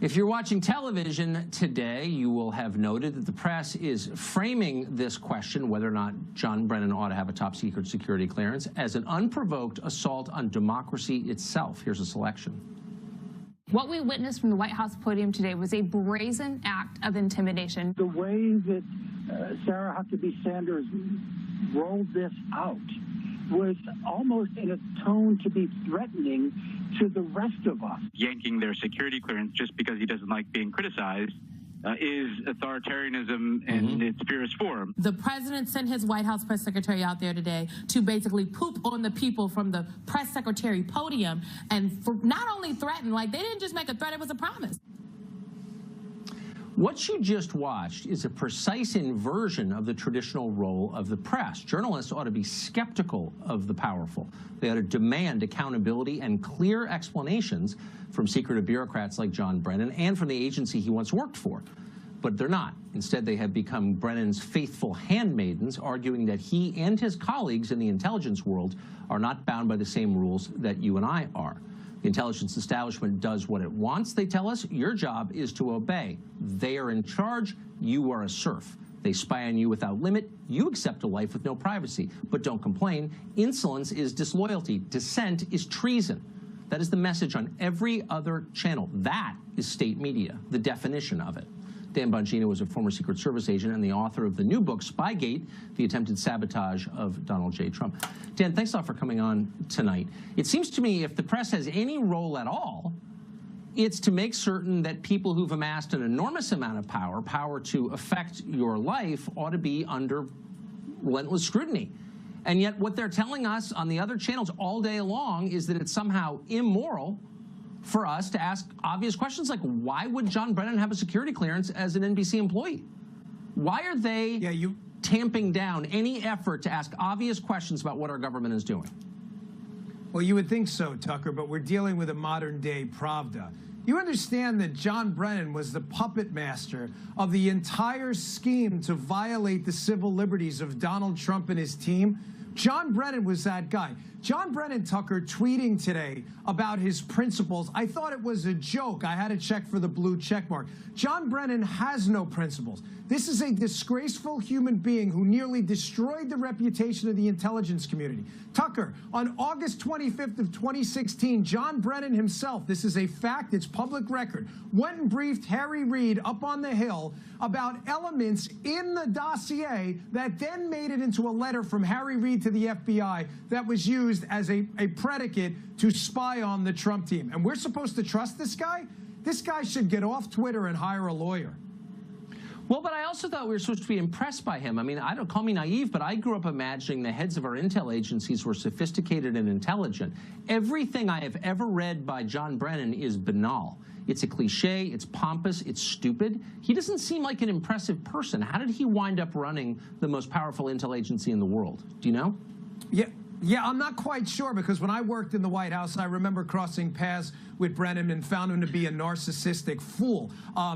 If you're watching television today, you will have noted that the press is framing this question, whether or not John Brennan ought to have a top-secret security clearance, as an unprovoked assault on democracy itself. Here's a selection. What we witnessed from the White House podium today was a brazen act of intimidation. The way that Sarah Huckabee Sanders rolled this out was almost in a tone to be threatening to the rest of us. Yanking their security clearance just because he doesn't like being criticized is authoritarianism in its purest form. The president sent his White House press secretary out there today to basically poop on the people from the press secretary podium and not only threaten, like they didn't just make a threat, it was a promise. What you just watched is a precise inversion of the traditional role of the press. Journalists ought to be skeptical of the powerful. They ought to demand accountability and clear explanations from secretive bureaucrats like John Brennan and from the agency he once worked for. But they're not. Instead, they have become Brennan's faithful handmaidens, arguing that he and his colleagues in the intelligence world are not bound by the same rules that you and I are. The intelligence establishment does what it wants, they tell us. Your job is to obey. They are in charge. You are a serf. They spy on you without limit. You accept a life with no privacy. But don't complain. Insolence is disloyalty. Dissent is treason. That is the message on every other channel. That is state media, the definition of it. Dan Bongino was a former Secret Service agent and the author of the new book, Spygate, the attempted sabotage of Donald J. Trump. Dan, thanks a lot for coming on tonight. It seems to me if the press has any role at all, it's to make certain that people who've amassed an enormous amount of power to affect your life, ought to be under relentless scrutiny. And yet what they're telling us on the other channels all day long is that it's somehow immoral for us to ask obvious questions like, why would John Brennan have a security clearance as an NBC employee? Why are they tamping down any effort to ask obvious questions about what our government is doing? Well, you would think so, Tucker, but we're dealing with a modern-day Pravda. You understand that John Brennan was the puppet master of the entire scheme to violate the civil liberties of Donald Trump and his team? John Brennan was that guy. John Brennan, Tucker, tweeting today about his principles. I thought it was a joke. I had to check for the blue check mark. John Brennan has no principles. This is a disgraceful human being who nearly destroyed the reputation of the intelligence community. Tucker, on August 25th of 2016, John Brennan himself, this is a fact, it's public record, went and briefed Harry Reid up on the Hill about elements in the dossier that then made it into a letter from Harry Reid to the FBI that was used as a predicate to spy on the Trump team. And we're supposed to trust this guy? This guy should get off Twitter and hire a lawyer. Well, but I also thought we were supposed to be impressed by him. I mean, I don't call me naive, but I grew up imagining the heads of our intel agencies were sophisticated and intelligent. Everything I have ever read by John Brennan is banal. It's a cliche, it's pompous, it's stupid. He doesn't seem like an impressive person. How did he wind up running the most powerful intel agency in the world? Do you know? Yeah, I'm not quite sure, because when I worked in the White House, I remember crossing paths with Brennan and found him to be a narcissistic fool,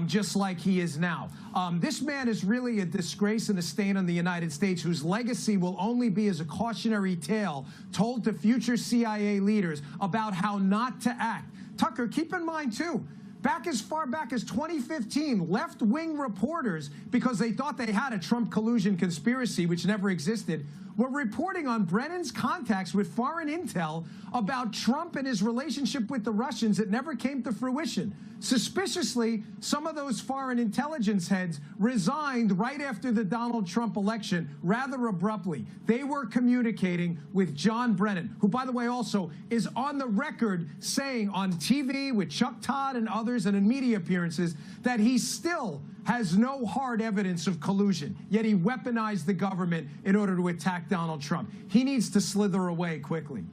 just like he is now. This man is really a disgrace and a stain on the United States, whose legacy will only be as a cautionary tale told to future CIA leaders about how not to act. Tucker, keep in mind, too, back as far back as 2015, left-wing reporters, because they thought they had a Trump collusion conspiracy, which never existed, were reporting on Brennan's contacts with foreign intel about Trump and his relationship with the Russians that never came to fruition. Suspiciously, some of those foreign intelligence heads resigned right after the Donald Trump election, rather abruptly. They were communicating with John Brennan, who, by the way, also is on the record saying on TV with Chuck Todd and others and in media appearances that he still has no hard evidence of collusion, yet he weaponized the government in order to attack Donald Trump. He needs to slither away quickly.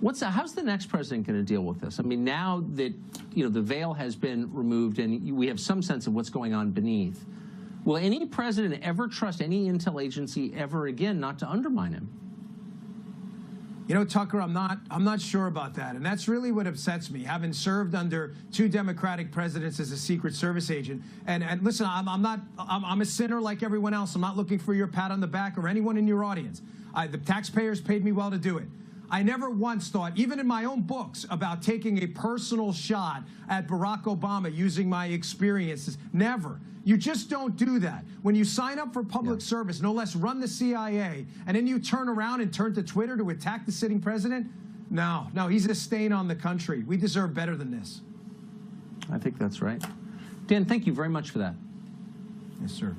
How's the next president going to deal with this? I mean, now that the veil has been removed and we have some sense of what's going on beneath, will any president ever trust any intel agency ever again not to undermine him? You know, Tucker, I'm not sure about that, and that's really what upsets me. Having served under 2 Democratic presidents as a Secret Service agent, and listen, I'm a sinner like everyone else. I'm not looking for your pat on the back or anyone in your audience. The taxpayers paid me well to do it. I never once thought, even in my own books, about taking a personal shot at Barack Obama using my experiences. Never. You just don't do that. When you sign up for public service, no less run the CIA, and then you turn around and turn to Twitter to attack the sitting president, no, he's a stain on the country. We deserve better than this. I think that's right. Dan, thank you very much for that. Yes, sir.